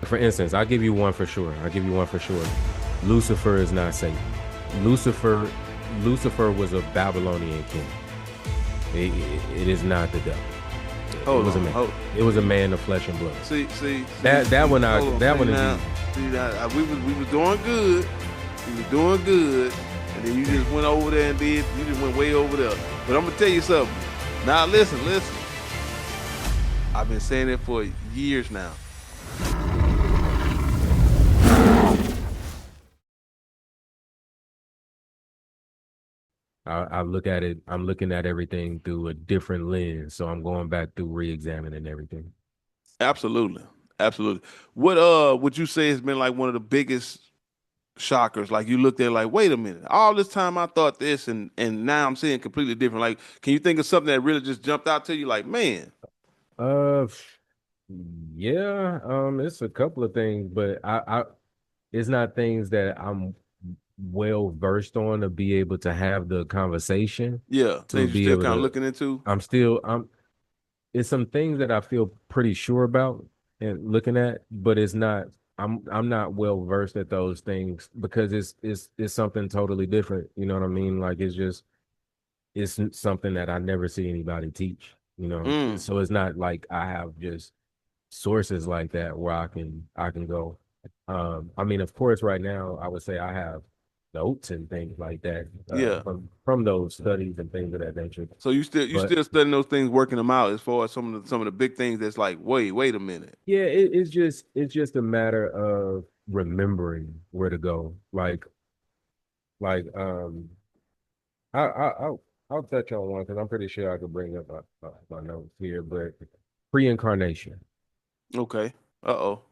For instance, I'll give you one for sure. I'll give you one for sure. Lucifer is not Satan. Lucifer, Lucifer was a Babylonian king. It is not the devil. It was a man. It was a man of flesh and blood. See, that one is now, easy. See that we was doing good. We was doing good, and then you just went over there and you just went way over there. But I'm gonna tell you something. Now listen. I've been saying it for years now. I look at it. I'm looking at everything through a different lens, so I'm going back through re-examining everything. Absolutely. What would you say has been like one of the biggest shockers? Like you looked at it like, wait a minute, all this time I thought this, and now I'm seeing completely different. Like, can you think of something that really just jumped out to you? Like, man. Uh, yeah. It's a couple of things, but it's not things that I'm well versed on to be able to have the conversation. Yeah, To things you're be still able kind of to, looking into. it's some things that I feel pretty sure about and looking at, but it's not. I'm not well versed at those things because it's something totally different. You know what I mean? Like it's something that I never see anybody teach. You know, Mm. so it's not like I have just sources like that where I can go. I mean, of course, right now I would say I have notes and things like that Yeah. from those studies and things of that nature. So you But still studying those things, working them out as far as some of the big things that's like, wait a minute. yeah, it's just a matter of remembering where to go. Like I'll touch on one because I'm pretty sure I could bring up my notes here, but pre-incarnation. Okay. Uh-oh.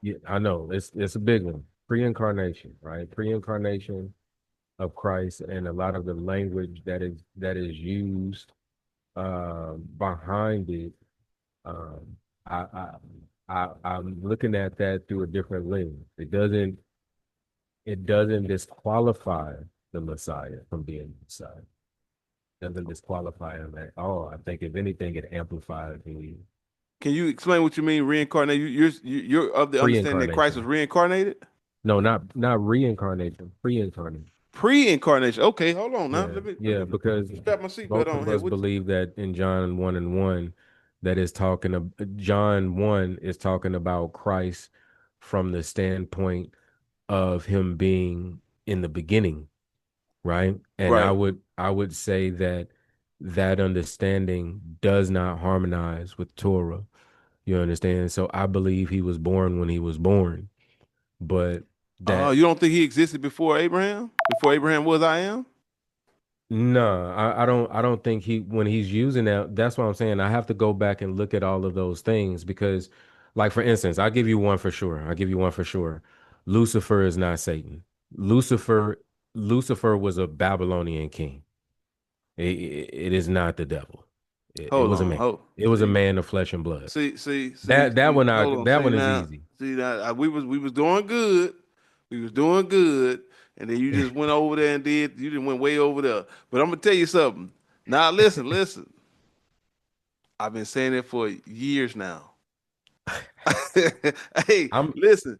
Yeah, I know it's a big one. Pre-incarnation, right? Pre-incarnation of Christ and a lot of the language that is used behind it. Um, I, I I'm looking at that through a different lens. It doesn't disqualify the Messiah from being the Messiah. It doesn't disqualify him at all. I think if anything, it amplifies the Can you explain what you mean reincarnate? You're of the understanding that Christ was pre-incarnation. reincarnated? No, not reincarnation, pre-incarnation. Pre-incarnation. Okay, hold on now. Yeah, Let yeah, me because strap my seatbelt both on of here. us believe that in John 1 and 1, that is talking of John 1 is talking about Christ from the standpoint of him being in the beginning, right? And I Right. would I would say that understanding does not harmonize with Torah. You understand? So I believe he was born when he was born, but that You don't think he existed before Abraham? Before Abraham was I am? no, I don't think when he's using that, that's what I'm saying. I have to go back and look at all of those things because, like for instance, I'll give you one for sure. I'll give you one for sure. Lucifer is not Satan. Lucifer Lucifer was a Babylonian king. It is not the devil. It Hold was a on. man. Hold. It was a man of flesh and blood. That one Hold on. that See one is now. easy. See that we was doing good. We was doing good, and then you just went over there and you just went way over there. But I'm gonna tell you something. Now listen. I've been saying it for years now. Hey, I'm listen,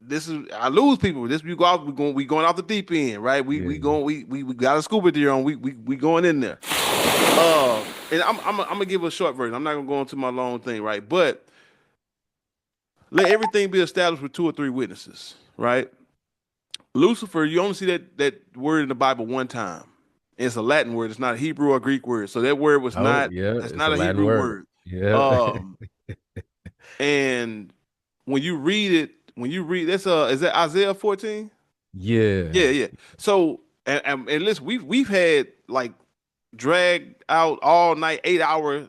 listen. I lose people. This we go out. We going off the deep end, right? yeah. We got a scuba gear on. We going in there. And I'm gonna give a short version. I'm not gonna go into my long thing, right? But let everything be established with two or three witnesses, right? Lucifer, you only see that word in the Bible one time. It's a Latin word. It's not a Hebrew or Greek word. So that word was Oh not. yeah, That's it's a not a Latin Hebrew word. word. Yeah. Um, and when you read that's is that Isaiah 14? Yeah. Yeah. So and listen, we've had like dragged out all night 8 hour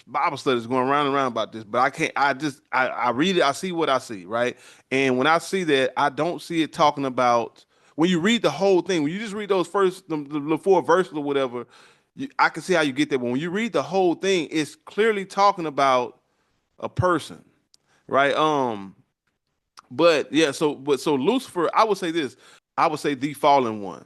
Bible studies going around and around about this, but I can't. I read it. I see what I see, right? And when I see that, I don't see it talking about when you read the whole thing. When you just read those first the four verses or whatever, I can see how you get there. But when you read the whole thing, it's clearly talking about a person, right? But yeah. So Lucifer, I would say this. I would say the fallen one.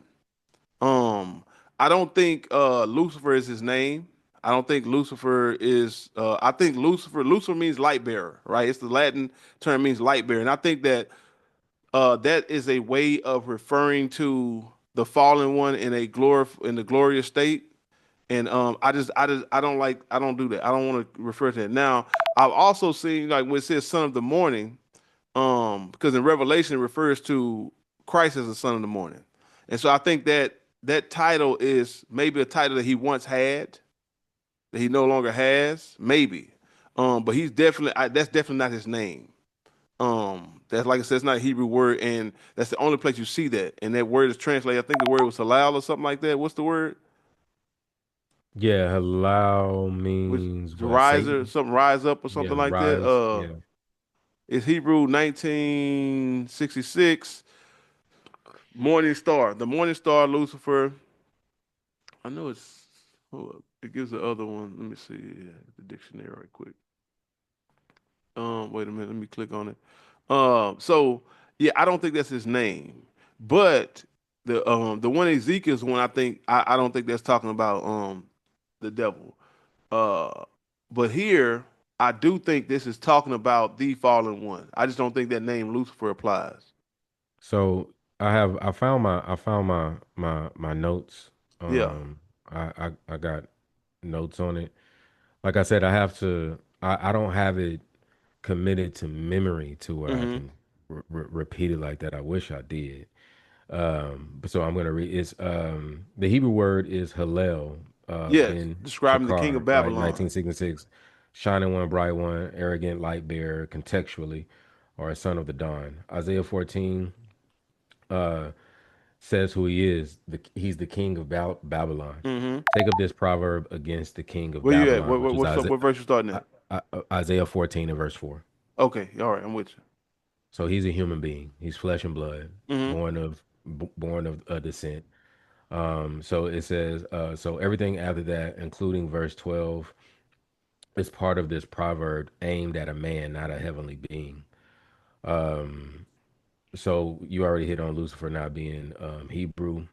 Um, I don't think Lucifer is his name. I don't think Lucifer is. I think Lucifer means light bearer, right? It's the Latin term means light bearer, and I think that that is a way of referring to the fallen one in a in the glorious state. And I don't like, I don't do that. I don't want to refer to it. Now, I've also seen like when it says son of the morning, because in Revelation it refers to Christ as the son of the morning. And so I think that that title is maybe a title that he once had that he no longer has, maybe. But he's definitely that's definitely not his name. That's like I said, it's not a Hebrew word, and that's the only place you see that. And that word is translated. I think the word was halal or something like that. What's the word? Yeah, halal Which means to what? rise or Satan? something, rise up or something Yeah, like that. rise. Yeah. It's Hebrew 1966 Morning Star. The Morning Star, Lucifer. I know it's. Hold up. It gives the other one. Let me see the dictionary right quick. Wait a minute. Let me click on it. So yeah, I don't think that's his name, but the one Ezekiel's one. I don't think that's talking about the devil. Uh, but here I do think this is talking about the fallen one. I just don't think that name Lucifer applies. So I found my notes. Yeah. I got notes on it. Like I said, I don't have it committed to memory to where I Hmm. can repeat it like that. I wish I did. But so I'm gonna read. It's the Hebrew word is Hallel, Yes. Ben Describing the king of Shakar, right? Babylon. 1966, shining one, bright one, arrogant light bearer, contextually, or a son of the dawn. Isaiah 14 uh says who he is. He's the king of Babylon. Hmm. Take up this proverb against the king of Where you at? Babylon, which is What verse you starting I- at? Isaiah 14 and verse 4. Okay. All right. I'm with So he's a human being. He's flesh and blood, you. Hmm. born of a descent. So it says, so everything after that, including verse 12, is part of this proverb aimed at a man, not a heavenly being. Um, so you already hit on Lucifer not being Hebrew.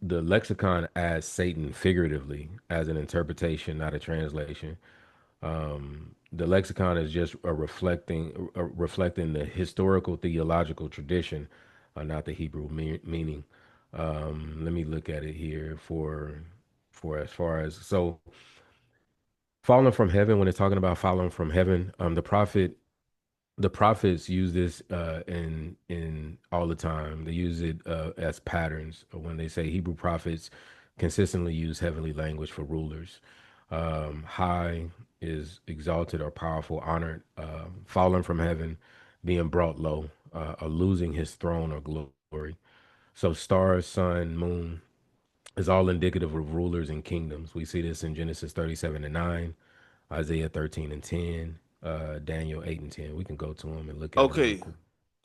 The lexicon adds Satan figuratively as an interpretation, not a translation. The lexicon is just reflecting the historical theological tradition, not the Hebrew meaning. Let me look at it here for as far as so falling from heaven. When it's talking about falling from heaven, the prophets use this in all the time. They use it as patterns when they say Hebrew prophets consistently use heavenly language for rulers. High is exalted or powerful, honored, fallen from heaven, being brought low, or losing his throne or glory. So stars, sun, moon is all indicative of rulers and kingdoms. We see this in Genesis 37 and 9, Isaiah 13 and 10, Daniel 8 and 10. We can go to them and look at them real Okay. quick.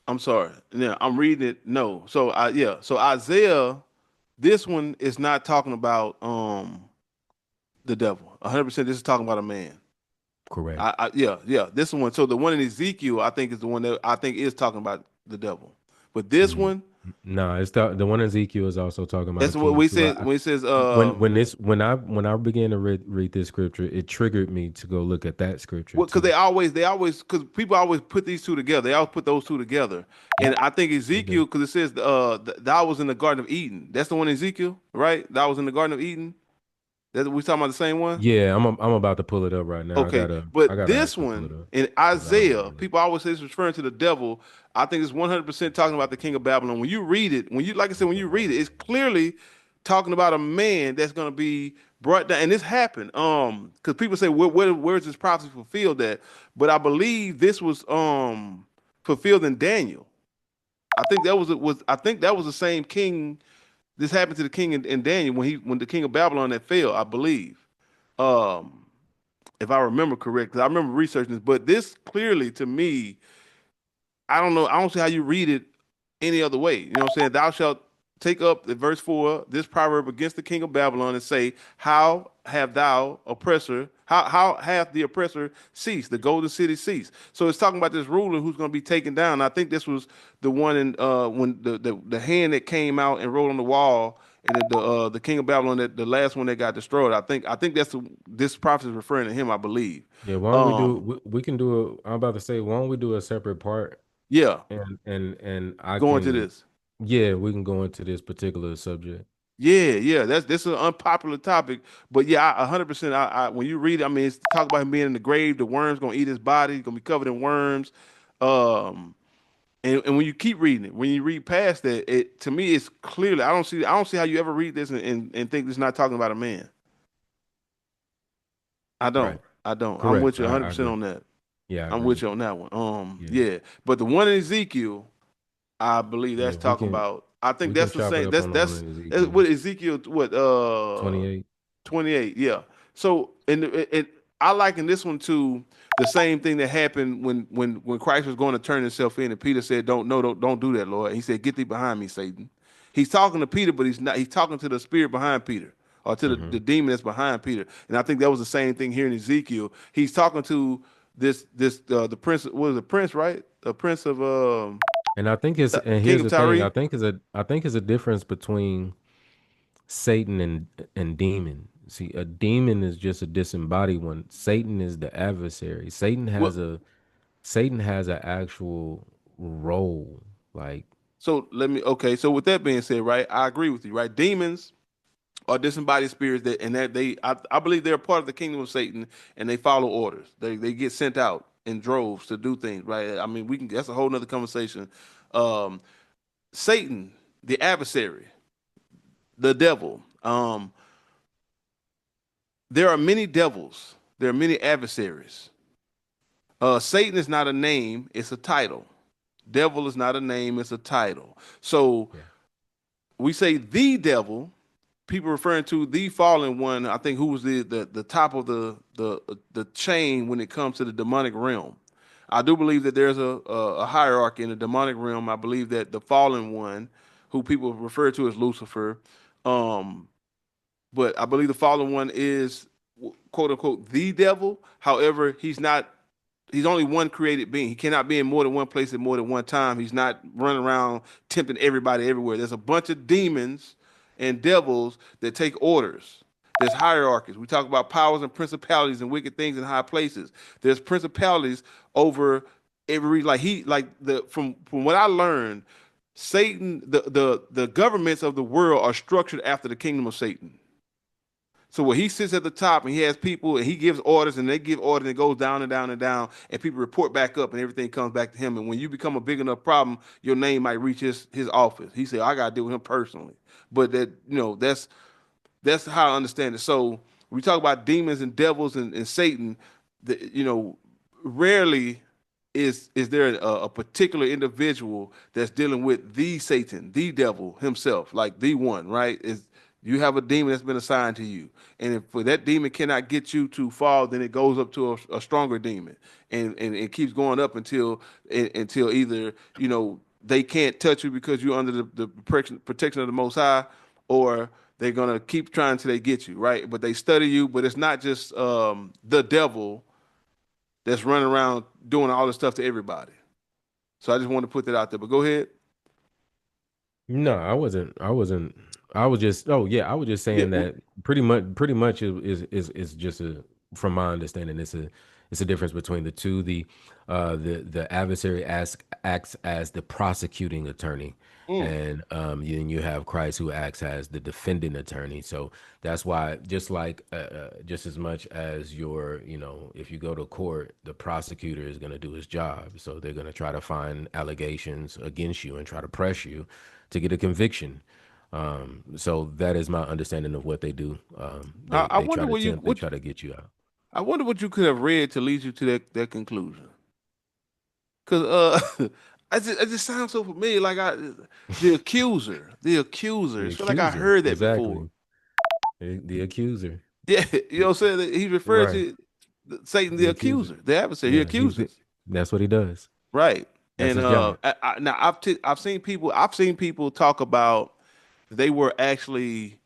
I'm sorry. Yeah, I'm reading it. No. So I yeah. So Isaiah, this one is not talking about the devil. 100%. This is talking about a man. Correct. Yeah. This one. So the one in Ezekiel, I think is the one that I think is talking about the devil. But this Mm. one, No, it's the one Ezekiel is also talking about a that's what king we too. said when it says When I began to read this scripture, it triggered me to go look at that scripture well, because too. they always because people always put these two together. They always put those two together. And Yep, I think they do. Ezekiel, because it says thou was in the Garden of Eden. That's the one in Ezekiel, right? Thou was in the Garden of Eden. That we talking about the same one? Yeah, I'm about to pull it up right now. Okay, I but gotta this actually pull it one up in because I don't Isaiah, remember. people always say it's referring to the devil. I think it's 100% talking about the king of Babylon. When you read it, when you like I said, when you read it, it's clearly talking about a man that's going to be brought down. And this happened. Because people say, where's this prophecy fulfilled at? But I believe this was fulfilled in Daniel. I think that was I think that was the same king. This happened to the king in Daniel when the king of Babylon that fell. I believe. Um if I remember correctly. I remember researching this, but this clearly to me, I don't know. I don't see how you read it any other way. You know what I'm saying? Thou shalt take up the verse 4, this proverb against the king of Babylon and say, how have thou oppressor, how hath the oppressor ceased, the golden city ceased? So it's talking about this ruler who's going to be taken down. I think this was the one in when the hand that came out and wrote on the wall and the king of Babylon, that the last one that got destroyed. I think this prophet is referring to him, I believe. Yeah, why don't we do Um, we can do a I'm about to say, why don't we do a separate part yeah, and I going to can, this. yeah, we can go into this particular subject. Yeah, yeah, that's this is an unpopular topic, but yeah, 100%. When you read it, I mean, it's talk about him being in the grave. The worms gonna eat his body. He's gonna be covered in worms. Um, and when you keep reading it, when you read past that, it to me it's clearly I don't see how you ever read this and think it's not talking about a man. I Right. don't. I don't. I'm Correct. with you I 100% agree. on that. Yeah, I I'm agree. with you on that one. Yeah. Yeah. But the one in Ezekiel, I believe Yeah, that's talking about. I think we can that's the chop it same. up That's on the one that's, in that's Ezekiel. what Ezekiel what 28. 28. Yeah. So I liken this one to the same thing that happened when Christ was going to turn himself in, and Peter said, "Don't no don't do that, Lord." He said, "Get thee behind me, Satan." He's talking to Peter, but he's not. He's talking to the spirit behind Peter, or to the Hmm. demon that's behind Peter. And I think that was the same thing here in Ezekiel. He's talking to this the prince. What is the prince, right? The prince of And I think it's, and king here's of the thing, Tyre. I think it's a difference between Satan and demon. See, a demon is just a disembodied one. Satan is the adversary. Well, Satan has an actual role. Like, so let me. Okay, so with that being said, right, I agree with you. Right, demons are disembodied spirits that I believe they're part of the kingdom of Satan, and they follow orders. They get sent out in droves to do things. Right. I mean, we can. That's a whole nother conversation. Um, Satan, the adversary, the devil. There are many devils. There are many adversaries. Satan is not a name; it's a title. Devil is not a name; it's a title. So yeah. we say the devil, people referring to the fallen one, I think, who was the top of the chain when it comes to the demonic realm. I do believe that there's a hierarchy in the demonic realm. I believe that the fallen one, who people refer to as Lucifer, um, but I believe the fallen one is quote unquote the devil. However, he's not. He's only one created being. He cannot be in more than one place at more than one time. He's not running around tempting everybody everywhere. There's a bunch of demons and devils that take orders. There's hierarchies. We talk about powers and principalities and wicked things in high places. There's principalities over every like the from what I learned, Satan the governments of the world are structured after the kingdom of Satan. So when he sits at the top and he has people and he gives orders and they give orders and it goes down and down and down and people report back up and everything comes back to him. And when you become a big enough problem, your name might reach his office. He said, I gotta deal with him personally. But that's how I understand it. So we talk about demons and devils and Satan, rarely is there a particular individual that's dealing with the Satan, the devil himself, like the one, right? Is you have a demon that's been assigned to you, and if that demon cannot get you to fall, then it goes up to a stronger demon, and it keeps going up until either they can't touch you because you're under the protection of the Most High, or they're gonna keep trying till they get you, right? But they study you, but it's not just the devil that's running around doing all this stuff to everybody. So I just want to put that out there. But go ahead. No, I wasn't. I was just. Oh yeah, I was just Yeah. saying that pretty much is just a. From my understanding, it's a difference between the two. The adversary acts as the prosecuting attorney, Mm. and then you have Christ who acts as the defending attorney. So that's why, just as much as if you go to court, the prosecutor is going to do his job. So they're going to try to find allegations against you and try to press you to get a conviction. So that is my understanding of what they do. I They wonder try to what you tempt, they what try to get you out. I wonder what you could have read to lead you to that conclusion. Cause it just sounds so familiar. Like the accuser. The It's feel like I accuser, heard that before. exactly. The accuser. Yeah, you know what I'm saying? He referred Right. to Satan the The accuser. accuser, the adversary. He Yeah, accuses. that's what he does. Right. That's And his job. now I've seen people talk about they were actually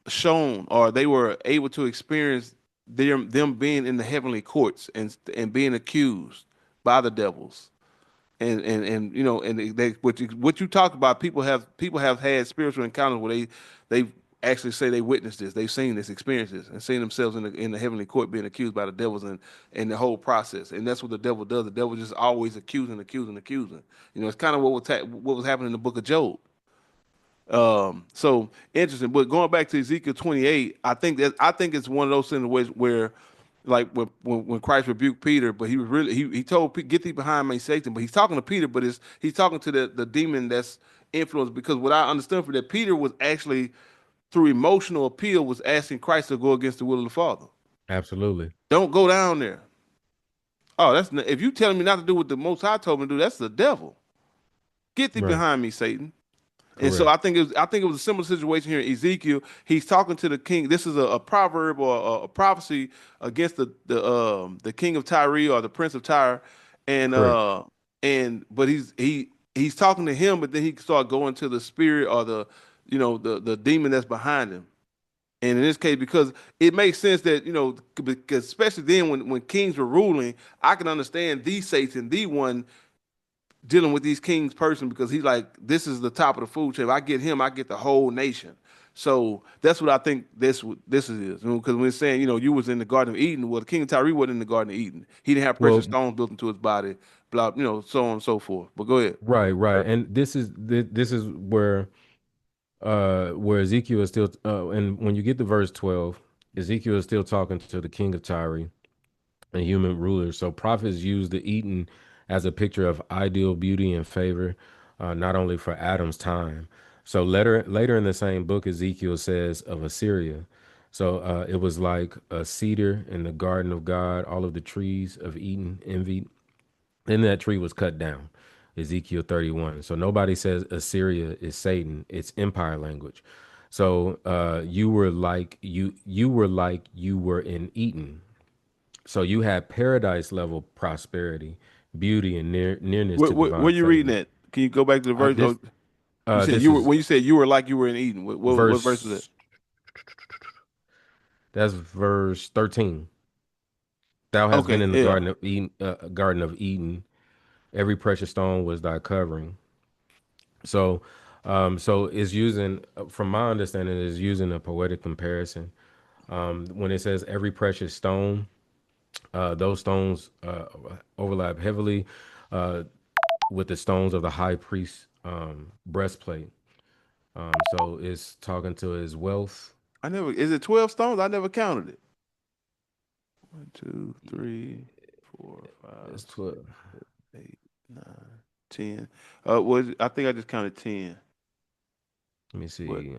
shown or they were able to experience them being in the heavenly courts and being accused by the devils. and you know, and they what you talk about, people have had spiritual encounters where they actually say they witnessed this, they've seen this, experienced this, and seen themselves in the heavenly court being accused by the devils and the whole process. And that's what the devil does. The devil just always accusing, accusing, accusing. You know, it's kind of what was happening in the book of Job. So interesting. But going back to Ezekiel 28, I think it's one of those situations where, like when Christ rebuked Peter, but he was really he told get thee behind me, Satan. But he's talking to Peter, but he's talking to the demon that's influenced, because what I understand for that, Peter was actually through emotional appeal was asking Christ to go against the will of the Father. Absolutely. Don't go down there. Oh, if you telling me not to do what the Most High told me to do, that's the devil. Get thee Right. behind me, Satan. And so Correct. I think it was a similar situation here in Ezekiel. He's talking to the king. This is a proverb or a prophecy against the king of Tyre, or the prince of Tyre, and Correct. but he's talking to him, but then he start going to the spirit, or the, you know, the demon that's behind him. And in this case, because it makes sense that, you know, because especially then when kings were ruling, I can understand the Satan, the one dealing with these kings person, because he's like, this is the top of the food chain. If I get him, I get the whole nation. So that's what I think this is. Because when it's saying, you know, you was in the Garden of Eden, well, the king of Tyre wasn't in the Garden of Eden. He didn't have precious Well, stones built into his body, blah, you know, so on and so forth. But go ahead. right, right. And this is where Ezekiel is still and when you get to verse 12, Ezekiel is still talking to the king of Tyre and human rulers. So prophets use the Eden as a picture of ideal beauty and favor, not only for Adam's time. So later in the same book, Ezekiel says of Assyria. So it was like a cedar in the garden of God. All of the trees of Eden envied. Then that tree was cut down. Ezekiel 31. So nobody says Assyria is Satan. It's empire language. So you were in Eden. So you had paradise level prosperity, beauty, and nearness to Where divine you reading favor. that? Can you go back to the verse? This Oh, you said this you were, is when you said you were like you were in Eden. What verse was that? verse that's verse 13. Thou hast been Okay, in the yeah. Garden of Eden. Every precious stone was thy covering. So, so it's using, from my understanding, is using a poetic comparison. When it says every precious stone, those stones overlap heavily uh, with the stones of the high priest's breastplate. So it's talking to his wealth. I never. Is it 12 stones? I never counted it. One, two, three, four, five, It's six, 12. seven, 8, 9, 10. I think I just counted 10. Let me What? see.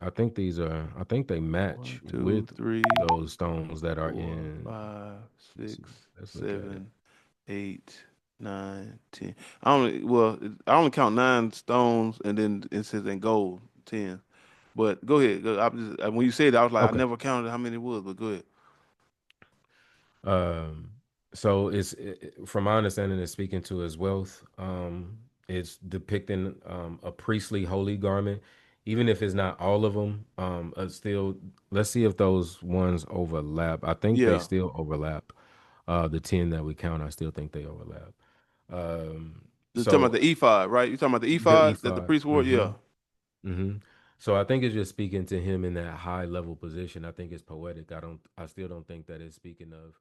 I think these are. I think they match One, two, with three, those stones that are four, in. five, Let's six, see. Let's look at it. 7, 8, 9, 10. I only count 9 stones, and then it says in gold 10. But go ahead. When you said that, I was like, I Okay. never counted how many it was. But go ahead. Um, so from my understanding, it's speaking to his wealth. It's depicting a priestly holy garment, even if it's not all of them. Still, let's see if those ones overlap. I think they Yeah, still overlap. The 10 that we count, I still think they overlap. you're talking about So the ephod, right? You're talking about the the ephod that the ephod. priest wore. Yeah. So I think it's just speaking to him in that high level position. I think it's poetic. I still don't think that it's speaking of.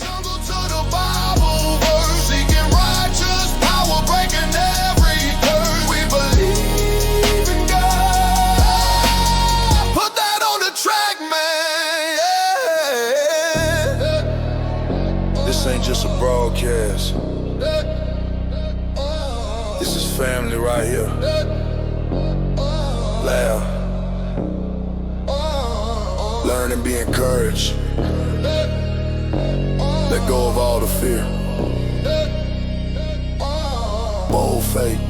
Jungle to the Bible verse, seeking righteous power, breaking every curse. We believe in God. Put that on the track, man. Yeah. This ain't just a broadcast. This is family right here. Laugh. Learn and be encouraged. Let go of all the fear. Bold faith.